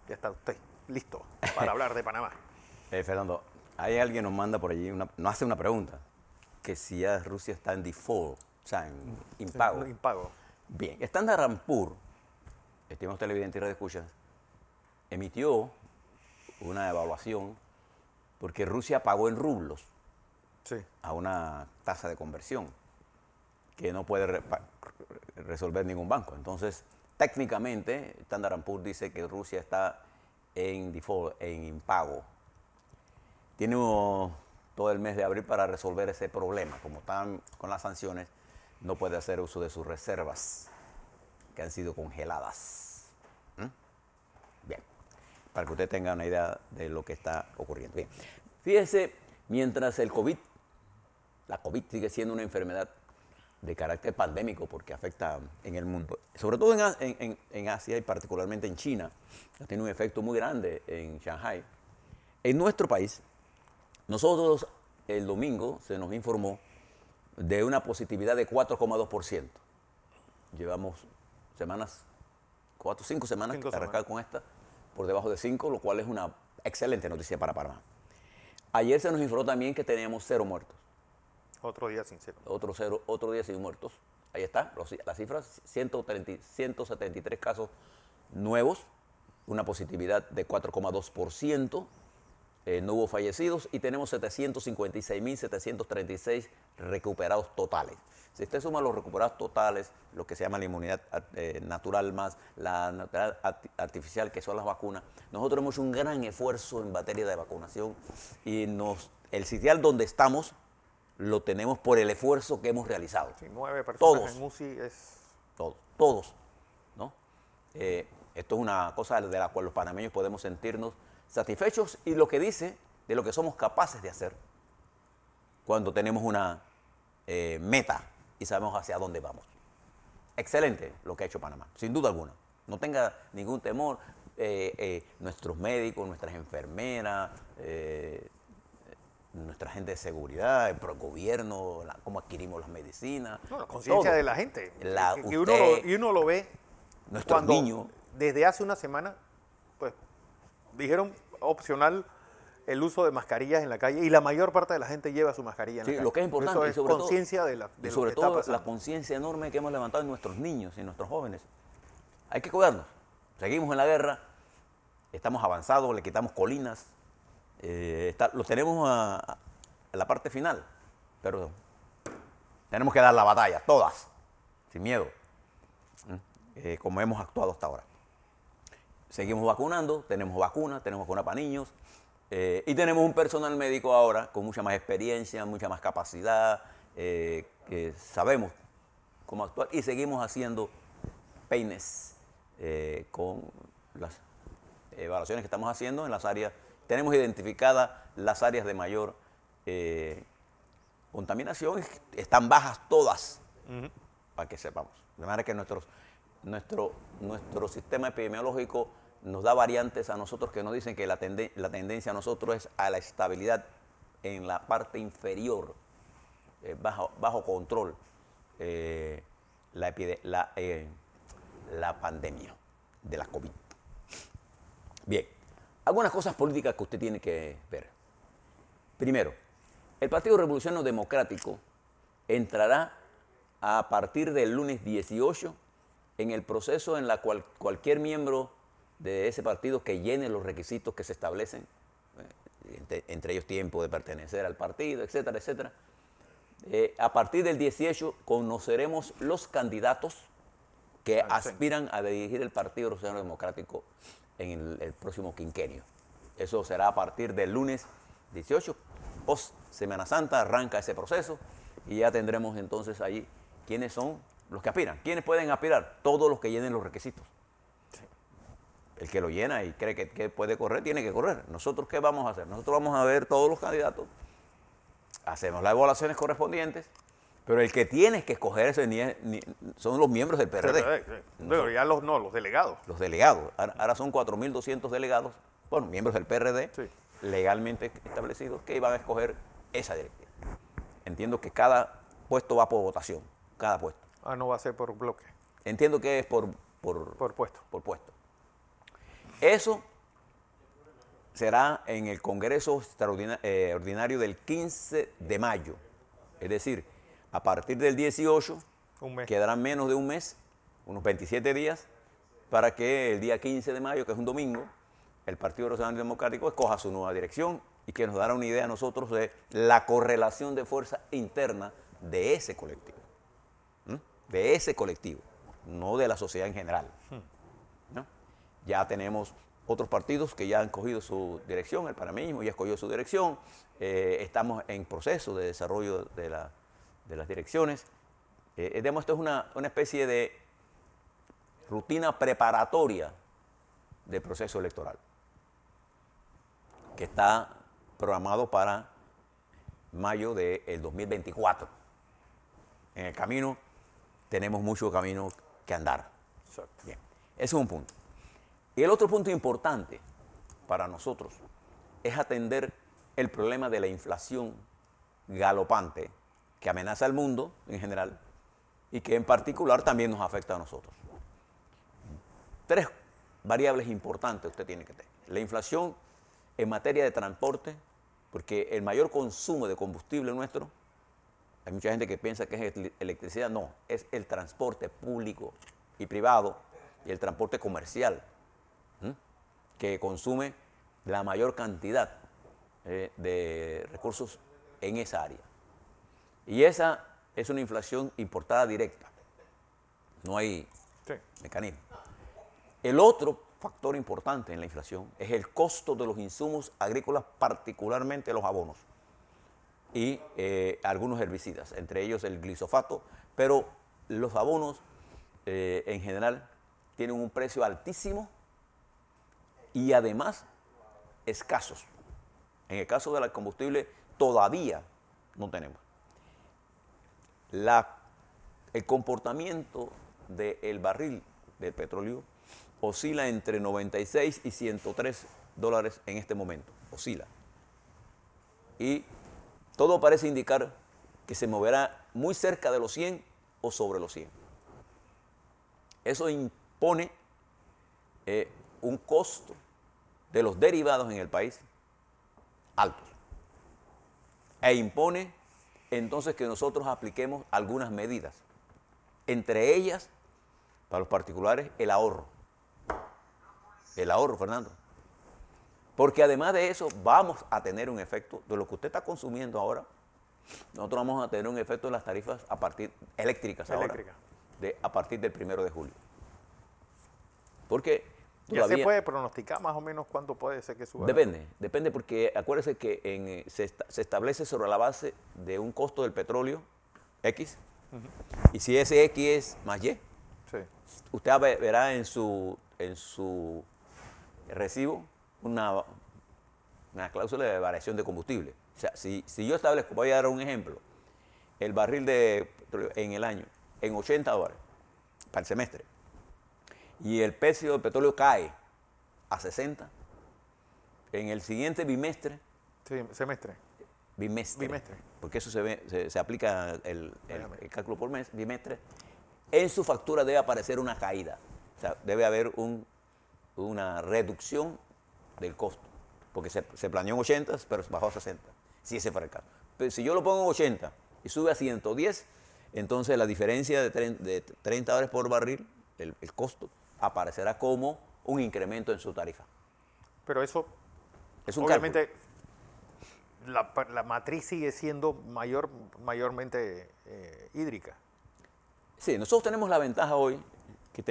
ya está usted listo para hablar de Panamá. Fernando, hay alguien nos manda por allí, nos hace una pregunta, que si ya Rusia está en default, o sea, en impago. Sí, impago. Bien, Standard & Poor's, estimados televidentes y radioescuchas, emitió una evaluación porque Rusia pagó en rublos Sí. a una tasa de conversión que no puede resolver ningún banco. Entonces, técnicamente, Standard & Poor's dice que Rusia está en default, en impago. Tiene todo el mes de abril para resolver ese problema. Como están con las sanciones, no puede hacer uso de sus reservas, que han sido congeladas. Bien, para que usted tenga una idea de lo que está ocurriendo. Bien, fíjese, mientras la COVID sigue siendo una enfermedad de carácter pandémico porque afecta en el mundo, sobre todo en Asia y particularmente en China, tiene un efecto muy grande en Shanghái. En nuestro país, nosotros el domingo se nos informó de una positividad de 4,2%. Llevamos semanas, 4 o 5 semanas que arrancar con esta, por debajo de 5, lo cual es una excelente noticia para Panamá. Ayer se nos informó también que teníamos 0 muertos. Otro día sin cero. Otro día sin muertos. Ahí está, las cifras, 173 casos nuevos, una positividad de 4,2%, no hubo fallecidos y tenemos 756.736 recuperados totales. Si usted suma los recuperados totales, lo que se llama la inmunidad natural más la natural artificial, que son las vacunas, nosotros hemos hecho un gran esfuerzo en materia de vacunación y el sitial donde estamos lo tenemos por el esfuerzo que hemos realizado. Sí, 9 personas todos, en UCI es... Todos, ¿no? Esto es una cosa de la cual los panameños podemos sentirnos satisfechos y lo que dice de lo que somos capaces de hacer cuando tenemos una meta y sabemos hacia dónde vamos. Excelente lo que ha hecho Panamá, sin duda alguna. No tenga ningún temor. Nuestros médicos, nuestras enfermeras, nuestra gente de seguridad, el gobierno, cómo adquirimos las medicinas. No, la conciencia de la gente. Y uno lo ve nuestros niños. Desde hace una semana, pues, dijeron opcional el uso de mascarillas en la calle y la mayor parte de la gente lleva su mascarilla en la calle. Lo que es importante. Eso es conciencia de lo que sobre está todo pasando. la conciencia enorme que hemos levantado en nuestros niños y en nuestros jóvenes. Hay que cuidarnos. Seguimos en la guerra, estamos avanzados, le quitamos colinas, lo tenemos a la parte final, pero tenemos que dar la batalla, todas, sin miedo, como hemos actuado hasta ahora. Seguimos vacunando, tenemos vacuna para niños y tenemos un personal médico ahora con mucha más experiencia, mucha más capacidad, que sabemos cómo actuar y seguimos haciendo peines con las evaluaciones que estamos haciendo en las áreas. Tenemos identificadas las áreas de mayor contaminación, están bajas todas, para que sepamos. De manera que nuestro sistema epidemiológico nos da variantes a nosotros que nos dicen que la tendencia a nosotros es a la estabilidad en la parte inferior, bajo control, la pandemia de la COVID. Bien, algunas cosas políticas que usted tiene que ver. Primero, el Partido Revolucionario Democrático entrará a partir del lunes 18 en el proceso en la cual cualquier miembro de ese partido que llene los requisitos que se establecen, entre ellos tiempo de pertenecer al partido, etcétera, etcétera. A partir del 18 conoceremos los candidatos que aspiran a dirigir el Partido Revolucionario Democrático en el próximo quinquenio. Eso será a partir del lunes 18. Post Semana Santa arranca ese proceso y ya tendremos entonces allí quiénes son los que aspiran. ¿Quiénes pueden aspirar? Todos los que llenen los requisitos. Sí. El que lo llena y cree que puede correr, tiene que correr. ¿Nosotros qué vamos a hacer? Nosotros vamos a ver todos los candidatos, hacemos las evaluaciones correspondientes, pero el que tiene que escoger son los miembros del PRD. Pero ya los delegados. Los delegados. Ahora son 4.200 delegados, bueno, miembros del PRD, sí, legalmente establecidos, que iban a escoger esa directiva. Entiendo que cada puesto va por votación, cada puesto. No va a ser por bloque. Entiendo que es por puesto. Por puesto. Eso será en el Congreso Ordinario del 15 de mayo. Es decir, a partir del 18 quedarán menos de un mes, unos 27 días, para que el día 15 de mayo, que es un domingo, el Partido Revolucionario Democrático escoja su nueva dirección y que nos dará una idea a nosotros de la correlación de fuerza interna de ese colectivo. De ese colectivo, no de la sociedad en general. ¿No? Ya tenemos otros partidos que ya han cogido su dirección, el panameñismo ya escogió su dirección, estamos en proceso de desarrollo de las direcciones. Esto es una especie de rutina preparatoria del proceso electoral, que está programado para mayo del 2024. En el camino tenemos mucho camino que andar. Exacto. Bien, ese es un punto. Y el otro punto importante para nosotros es atender el problema de la inflación galopante que amenaza al mundo en general y que en particular también nos afecta a nosotros. 3 variables importantes usted tiene que tener. La inflación en materia de transporte, porque el mayor consumo de combustible nuestro, hay mucha gente que piensa que es electricidad, no, es el transporte público y privado y el transporte comercial, que consume la mayor cantidad de recursos en esa área. Y esa es una inflación importada directa, no hay mecanismo. El otro factor importante en la inflación es el costo de los insumos agrícolas, particularmente los abonos y algunos herbicidas, entre ellos el glifosato, pero los abonos en general tienen un precio altísimo y además escasos. En el caso del combustible todavía no tenemos. El comportamiento del barril de petróleo oscila entre 96 y 103 dólares en este momento, oscila. Y todo parece indicar que se moverá muy cerca de los 100 o sobre los 100. Eso impone un costo de los derivados en el país altos. E impone entonces que nosotros apliquemos algunas medidas. Entre ellas, para los particulares, el ahorro. El ahorro, Fernando. Porque además de eso, vamos a tener un efecto de lo que usted está consumiendo ahora. Nosotros vamos a tener un efecto en las tarifas eléctricas ahora, a partir del 1 de julio. Porque ¿ya se puede pronosticar más o menos cuánto puede ser que suba? Depende porque acuérdese que se establece sobre la base de un costo del petróleo X, y si ese X es más Y, usted verá en su recibo una cláusula de variación de combustible. O sea, si yo establezco, voy a dar un ejemplo, el barril de petróleo en el año en 80 dólares para el semestre, y el precio del petróleo cae a 60, en el siguiente bimestre. Sí, semestre. Bimestre. Porque eso se aplica el cálculo por mes, bimestre. En su factura debe aparecer una caída. O sea, debe haber una reducción del costo. Porque se planeó en 80, pero bajó a 60. Si ese fuera el caso. Pero si yo lo pongo en 80 y sube a 110, entonces la diferencia de 30 dólares por barril, el costo, aparecerá como un incremento en su tarifa. Pero eso, es un obviamente, la matriz sigue siendo mayormente hídrica. Sí, nosotros tenemos la ventaja hoy que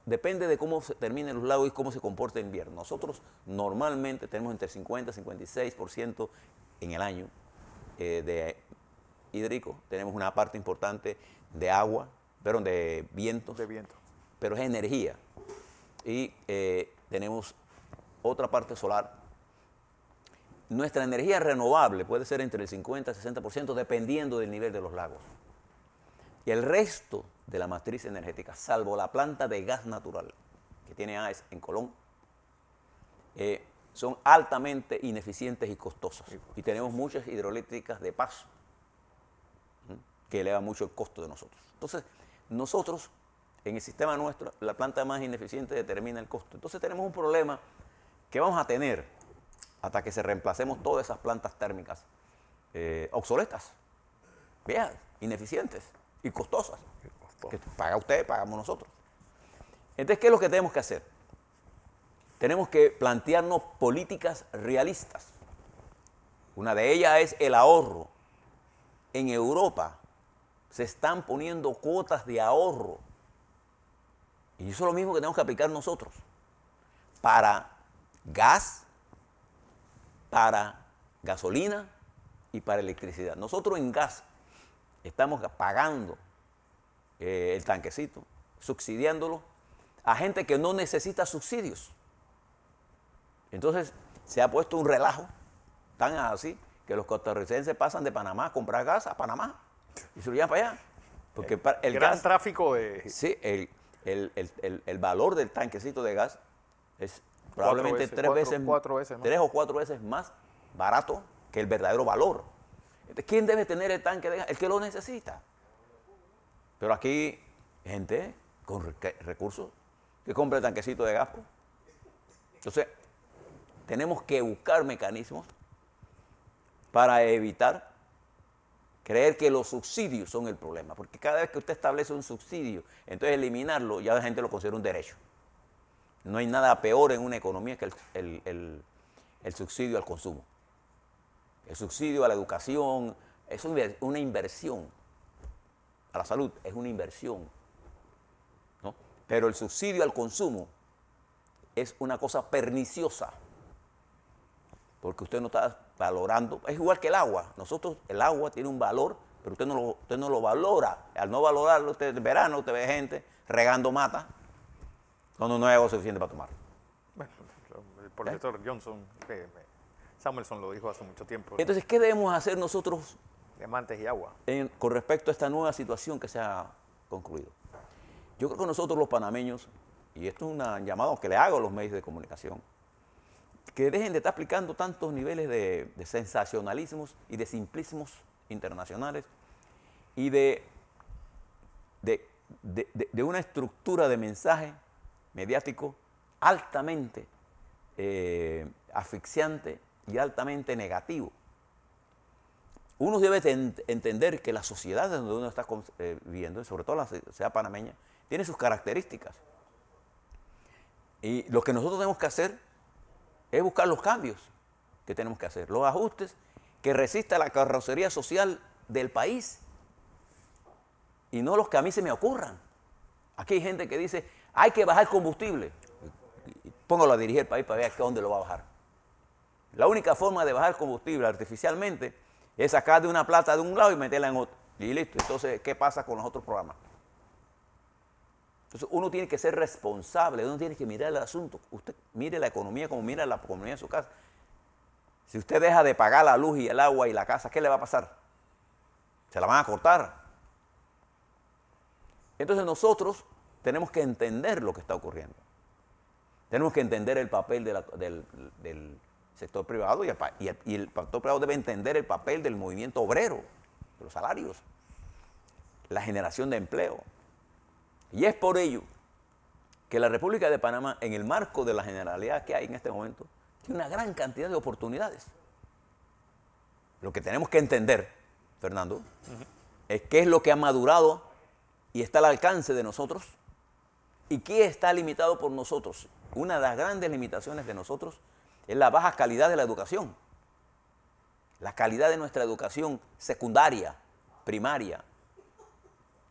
depende de cómo se terminen los lagos y cómo se comporta el invierno. Nosotros normalmente tenemos entre 50 y 56% en el año de hídrico. Tenemos una parte importante de agua, de vientos. De viento. Pero es energía. Y tenemos otra parte solar. Nuestra energía renovable puede ser entre el 50 y 60% dependiendo del nivel de los lagos. Y el resto de la matriz energética, salvo la planta de gas natural que tiene AES en Colón, son altamente ineficientes y costosas. Y tenemos muchas hidroeléctricas de paso que elevan mucho el costo de nosotros. Entonces, nosotros en el sistema nuestro, la planta más ineficiente determina el costo. Entonces tenemos un problema que vamos a tener hasta que se reemplacemos todas esas plantas térmicas obsoletas, viejas, ineficientes y costosas. Que paga usted, pagamos nosotros. Entonces, ¿qué es lo que tenemos que hacer? Tenemos que plantearnos políticas realistas. Una de ellas es el ahorro. En Europa se están poniendo cuotas de ahorro. Y eso es lo mismo que tenemos que aplicar nosotros. Para gas, para gasolina y para electricidad. Nosotros en gas estamos pagando el tanquecito, subsidiándolo a gente que no necesita subsidios. Entonces se ha puesto un relajo tan así que los costarricenses pasan de Panamá a comprar gas a Panamá y se lo llevan para allá. Porque el gran gas, tráfico de... sí, el valor del tanquecito de gas es probablemente tres o cuatro veces más barato que el verdadero valor. Entonces, ¿quién debe tener el tanque de gas? El que lo necesita. Pero aquí, gente con recursos que compra el tanquecito de gas. Entonces, tenemos que buscar mecanismos para evitar creer que los subsidios son el problema. Porque cada vez que usted establece un subsidio, entonces eliminarlo, ya la gente lo considera un derecho. No hay nada peor en una economía que el subsidio al consumo. El subsidio a la educación es una inversión. A la salud es una inversión, ¿no? Pero el subsidio al consumo es una cosa perniciosa, porque usted no está valorando. Es igual que el agua. Nosotros, el agua tiene un valor, pero usted no lo valora. Al no valorarlo, usted en verano usted ve gente regando mata cuando no hay agua suficiente para tomar. Bueno, el profesor Johnson, Samuelson lo dijo hace mucho tiempo. Entonces, ¿qué debemos hacer nosotros diamantes y agua con respecto a esta nueva situación que se ha concluido? Yo creo que nosotros los panameños, y esto es un llamado que le hago a los medios de comunicación, que dejen de estar aplicando tantos niveles de sensacionalismos y de simplismos internacionales y de una estructura de mensaje mediático altamente asfixiante y altamente negativo. Uno debe entender que la sociedad donde uno está viviendo, sobre todo la sociedad panameña, tiene sus características. Y lo que nosotros tenemos que hacer es buscar los cambios que tenemos que hacer, los ajustes que resista la carrocería social del país y no los que a mí se me ocurran. Aquí hay gente que dice, hay que bajar combustible. Póngalo a dirigir el país para ver a dónde lo va a bajar. La única forma de bajar combustible artificialmente es sacar de una plata de un lado y meterla en otro. Y listo. Entonces, ¿qué pasa con los otros programas? Entonces, uno tiene que ser responsable, uno tiene que mirar el asunto. Usted mire la economía como mira la economía de su casa. Si usted deja de pagar la luz y el agua y la casa, ¿qué le va a pasar? Se la van a cortar. Entonces, nosotros tenemos que entender lo que está ocurriendo. Tenemos que entender el papel del sector privado y el sector privado debe entender el papel del movimiento obrero, de los salarios, la generación de empleo. Y es por ello que la República de Panamá, en el marco de la generalidad que hay en este momento, tiene una gran cantidad de oportunidades. Lo que tenemos que entender, Fernando, es qué es lo que ha madurado y está al alcance de nosotros y qué está limitado por nosotros. Una de las grandes limitaciones de nosotros es la baja calidad de la educación. La calidad de nuestra educación secundaria, primaria.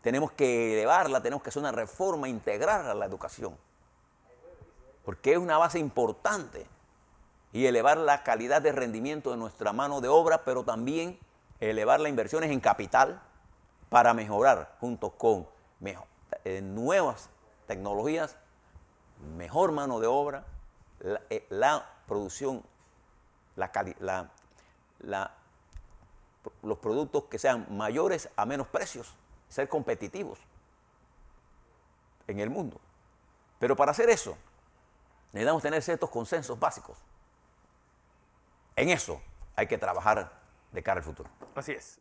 Tenemos que elevarla, tenemos que hacer una reforma integral a la educación. Porque es una base importante. Y elevar la calidad de rendimiento de nuestra mano de obra, pero también elevar las inversiones en capital para mejorar, junto con nuevas tecnologías, mejor mano de obra, la producción, los productos que sean mayores a menos precios, ser competitivos en el mundo. Pero para hacer eso, necesitamos tener ciertos consensos básicos. En eso hay que trabajar de cara al futuro. Así es.